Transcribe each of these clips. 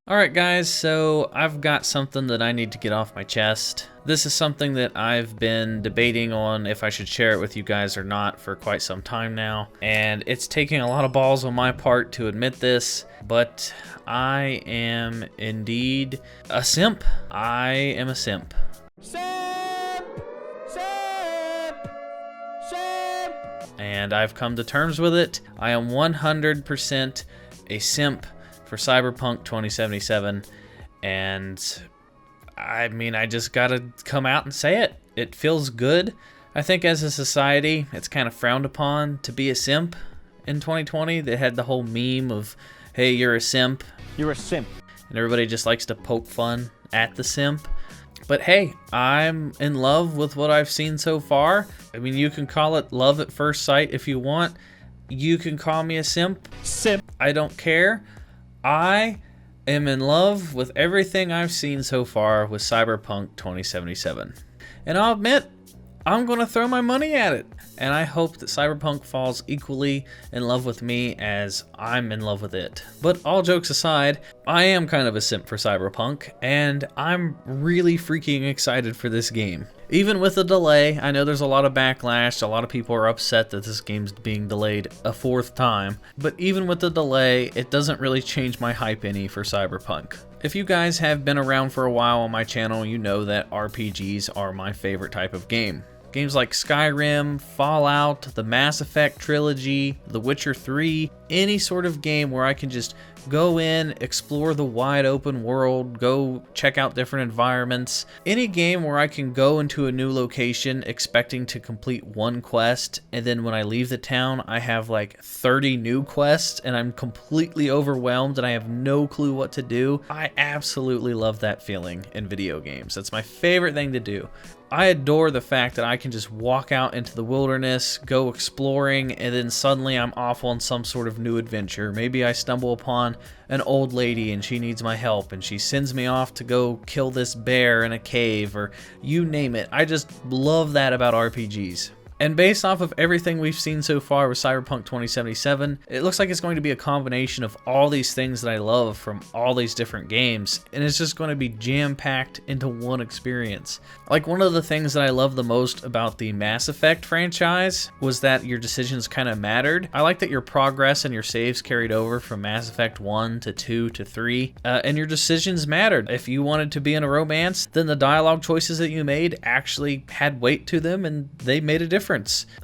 Alright guys, so I've got something that I need to get off my chest. This is something that I've been debating on if I should share it with you guys or not for quite some time now. And it's taking a lot of balls on my part to admit this, but I am indeed a simp. I am a simp. Simp! Simp! Simp! And I've come to terms with it. I am 100% a simp for Cyberpunk 2077, and I mean, I just gotta come out and say it. It feels good. I think as a society, it's kind of frowned upon to be a simp in 2020. They had the whole meme of, hey, you're a simp. You're a simp. And everybody just likes to poke fun at the simp. But hey, I'm in love with what I've seen so far. I mean, you can call it love at first sight if you want. You can call me a simp. Simp. I don't care. I am in love with everything I've seen so far with Cyberpunk 2077. And I'll admit, I'm going to throw my money at it. And I hope that Cyberpunk falls equally in love with me as I'm in love with it. But all jokes aside, I am kind of a simp for Cyberpunk, and I'm really freaking excited for this game. Even with the delay, I know there's a lot of backlash, a lot of people are upset that this game's being delayed a fourth time, but even with the delay, it doesn't really change my hype any for Cyberpunk. If you guys have been around for a while on my channel, you know that RPGs are my favorite type of game. Games like Skyrim, Fallout, the Mass Effect trilogy, The Witcher 3, any sort of game where I can just go in, explore the wide open world, go check out different environments. Any game where I can go into a new location expecting to complete one quest, and then when I leave the town, I have like 30 new quests and I'm completely overwhelmed and I have no clue what to do. I absolutely love that feeling in video games. That's my favorite thing to do. I adore the fact that I can just walk out into the wilderness, go exploring, and then suddenly I'm off on some sort of new adventure. Maybe I stumble upon an old lady and she needs my help and she sends me off to go kill this bear in a cave, or you name it. I just love that about RPGs. And based off of everything we've seen so far with Cyberpunk 2077, it looks like it's going to be a combination of all these things that I love from all these different games, and it's just going to be jam-packed into one experience. Like, one of the things that I love the most about the Mass Effect franchise was that your decisions kind of mattered. I like that your progress and your saves carried over from Mass Effect 1 to 2 to 3, and your decisions mattered. If you wanted to be in a romance, then the dialogue choices that you made actually had weight to them, and they made a difference.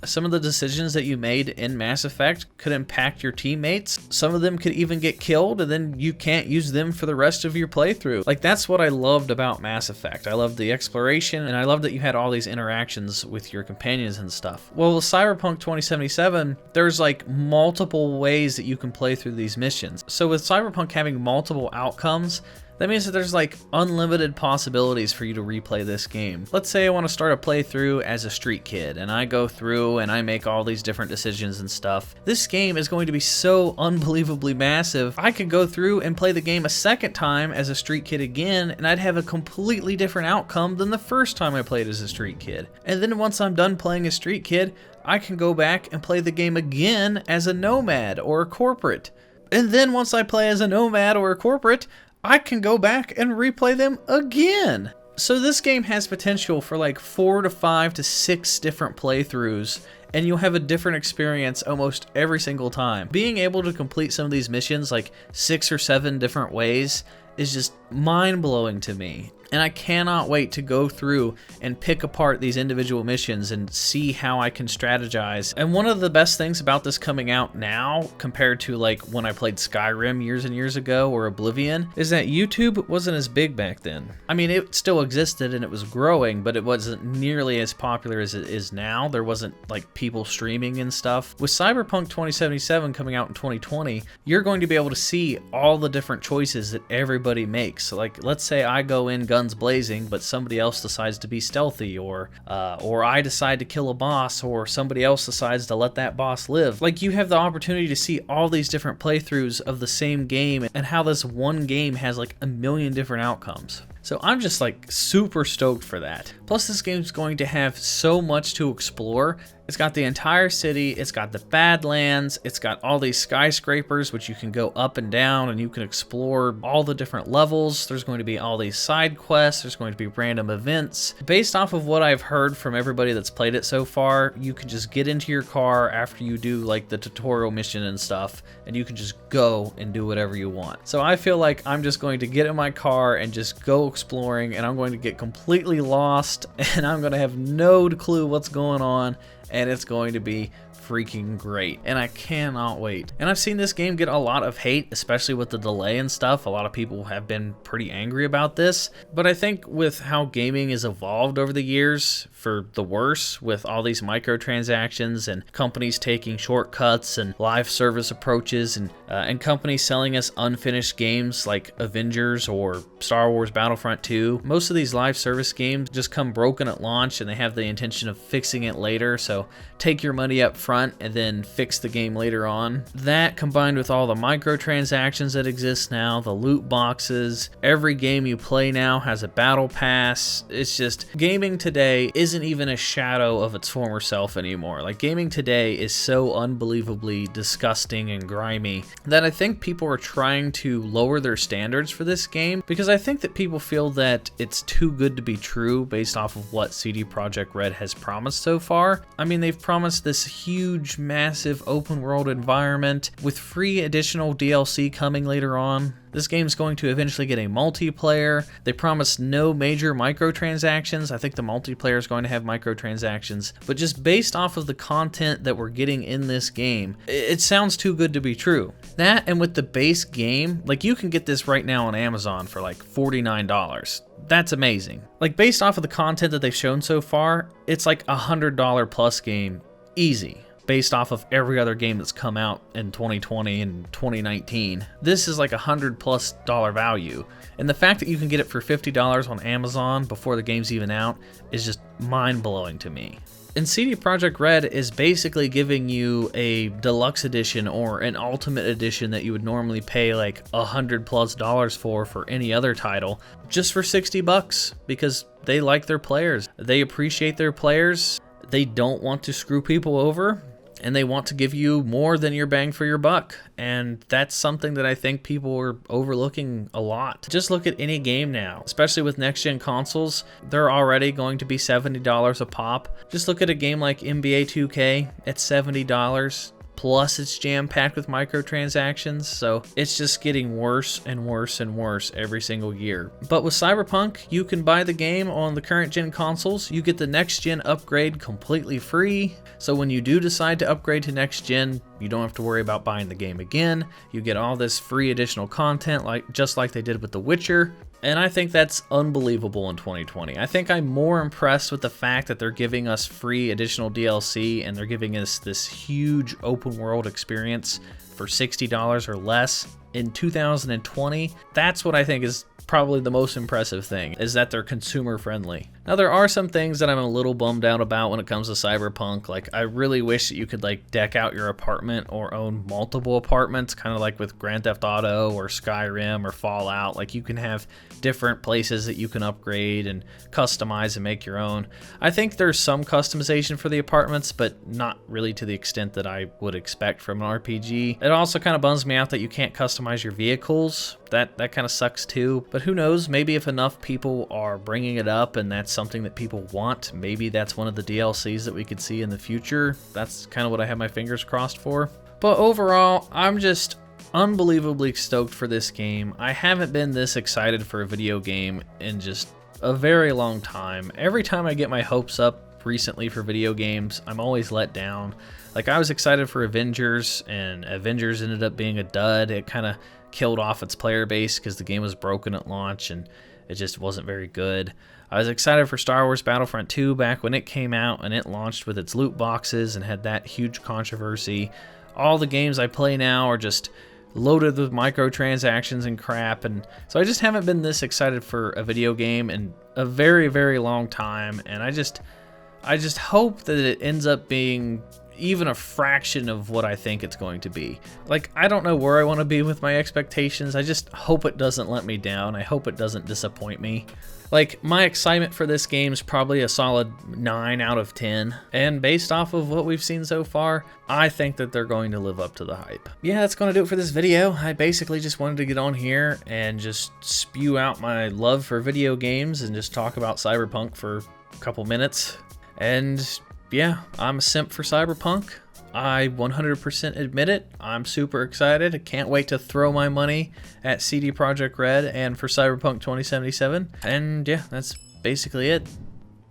Some of the decisions that you made in Mass Effect could impact your teammates. Some of them could even get killed, and then you can't use them for the rest of your playthrough. Like, that's what I loved about Mass Effect. I loved the exploration, and I loved that you had all these interactions with your companions and stuff. Well, with Cyberpunk 2077, there's like multiple ways that you can play through these missions. So with Cyberpunk having multiple outcomes, that means that there's like unlimited possibilities for you to replay this game. Let's say I want to start a playthrough as a street kid, and I go through and I make all these different decisions and stuff. This game is going to be so unbelievably massive, I could go through and play the game a second time as a street kid again, and I'd have a completely different outcome than the first time I played as a street kid. And then once I'm done playing a street kid, I can go back and play the game again as a nomad or a corporate. And then once I play as a nomad or a corporate, I can go back and replay them again. So this game has potential for like 4 to 5 to 6 different playthroughs, and you'll have a different experience almost every single time. Being able to complete some of these missions like 6 or 7 different ways is just mind-blowing to me. And I cannot wait to go through and pick apart these individual missions and see how I can strategize. And one of the best things about this coming out now, compared to like when I played Skyrim years and years ago or Oblivion, is that YouTube wasn't as big back then. I mean, it still existed and it was growing, but it wasn't nearly as popular as it is now. There wasn't like people streaming and stuff. With Cyberpunk 2077 coming out in 2020, you're going to be able to see all the different choices that everybody makes. So like, let's say I go in guns blazing, but somebody else decides to be stealthy, or I decide to kill a boss, or somebody else decides to let that boss live. Like, you have the opportunity to see all these different playthroughs of the same game and how this one game has like a million different outcomes. So I'm just like super stoked for that. Plus, this game's going to have so much to explore It's got the entire city, it's got the Badlands, it's got all these skyscrapers which you can go up and down and you can explore all the different levels. There's going to be all these side quests, there's going to be random events. Based off of what I've heard from everybody that's played it so far, you can just get into your car after you do like the tutorial mission and stuff, and you can just go and do whatever you want. So I feel like I'm just going to get in my car and just go exploring, and I'm going to get completely lost, and I'm going to have no clue what's going on, and it's going to be freaking great, and I cannot wait. And I've seen this game get a lot of hate, especially with the delay and stuff. A lot of people have been pretty angry about this, but I think with how gaming has evolved over the years for the worse, with all these microtransactions and companies taking shortcuts and live service approaches, and companies selling us unfinished games like Avengers or Star Wars Battlefront 2. Most of these live service games just come broken at launch, and they have the intention of fixing it later, so take your money up front and then fix the game later on. That, combined with all the microtransactions that exist now, the loot boxes, every game you play now has a battle pass. It's just, gaming today isn't even a shadow of its former self anymore. Like, gaming today is so unbelievably disgusting and grimy that I think people are trying to lower their standards for this game, because I think that people feel that it's too good to be true based off of what CD Projekt Red has promised so far. I mean, they've promised this huge, massive open world environment with free additional DLC coming later on. This game's going to eventually get a multiplayer. They promised no major microtransactions. I think the multiplayer is going to have microtransactions, but just based off of the content that we're getting in this game, it sounds too good to be true. That, and with the base game, like, you can get this right now on Amazon for like $49. That's amazing. Like, based off of the content that they've shown so far, it's like $100 plus game, easy. Based off of every other game that's come out in 2020 and 2019. This is like $100+ value. And the fact that you can get it for $50 on Amazon before the game's even out is just mind-blowing to me. And CD Projekt Red is basically giving you a deluxe edition or an ultimate edition that you would normally pay like $100+ for any other title, just for $60, because they like their players. They appreciate their players. They don't want to screw people over, and they want to give you more than your bang for your buck. And that's something that I think people are overlooking a lot. Just look at any game now, especially with next-gen consoles. They're already going to be $70 a pop. Just look at a game like NBA 2K at $70. Plus it's jam-packed with microtransactions, so it's just getting worse and worse and worse every single year. But with Cyberpunk, you can buy the game on the current gen consoles. You get the next gen upgrade completely free, so when you do decide to upgrade to next gen, you don't have to worry about buying the game again. You get all this free additional content, just like they did with The Witcher. And I think that's unbelievable in 2020. I think I'm more impressed with the fact that they're giving us free additional DLC, and they're giving us this huge open world experience for $60 or less in 2020. That's what I think is probably the most impressive thing, is that they're consumer friendly. Now, there are some things that I'm a little bummed out about when it comes to Cyberpunk. Like, I really wish that you could like deck out your apartment or own multiple apartments, kind of like with Grand Theft Auto or Skyrim or Fallout. Like, you can have different places that you can upgrade and customize and make your own. I think there's some customization for the apartments, but not really to the extent that I would expect from an RPG. It also kind of bums me out that you can't customize your vehicles. That kind of sucks too, but who knows, maybe if enough people are bringing it up and that's something that people want, maybe that's one of the DLCs that we could see in the future. That's kind of what I have my fingers crossed for. But overall, I'm just unbelievably stoked for this game. I haven't been this excited for a video game in just a very long time. Every time I get my hopes up recently for video games, I'm always let down. Like, I was excited for Avengers, and Avengers ended up being a dud. It kind of killed off its player base because the game was broken at launch and it just wasn't very good. I was excited for Star Wars Battlefront 2 back when it came out and it launched with its loot boxes and had that huge controversy. All the games I play now are just loaded with microtransactions and crap, and so I just haven't been this excited for a video game in a very, very long time, and I just hope that it ends up being even a fraction of what I think it's going to be. Like, I don't know where I want to be with my expectations. I just hope it doesn't let me down. I hope it doesn't disappoint me. Like, my excitement for this game is probably a solid 9 out of 10. And based off of what we've seen so far, I think that they're going to live up to the hype. Yeah, that's going to do it for this video. I basically just wanted to get on here and just spew out my love for video games and just talk about Cyberpunk for a couple minutes. And yeah, I'm a simp for Cyberpunk. I 100% admit it. I'm super excited. I can't wait to throw my money at CD Projekt Red and for Cyberpunk 2077. And yeah, that's basically it.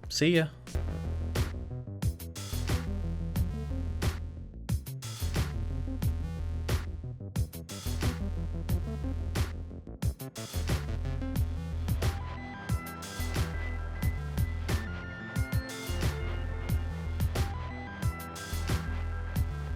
See ya.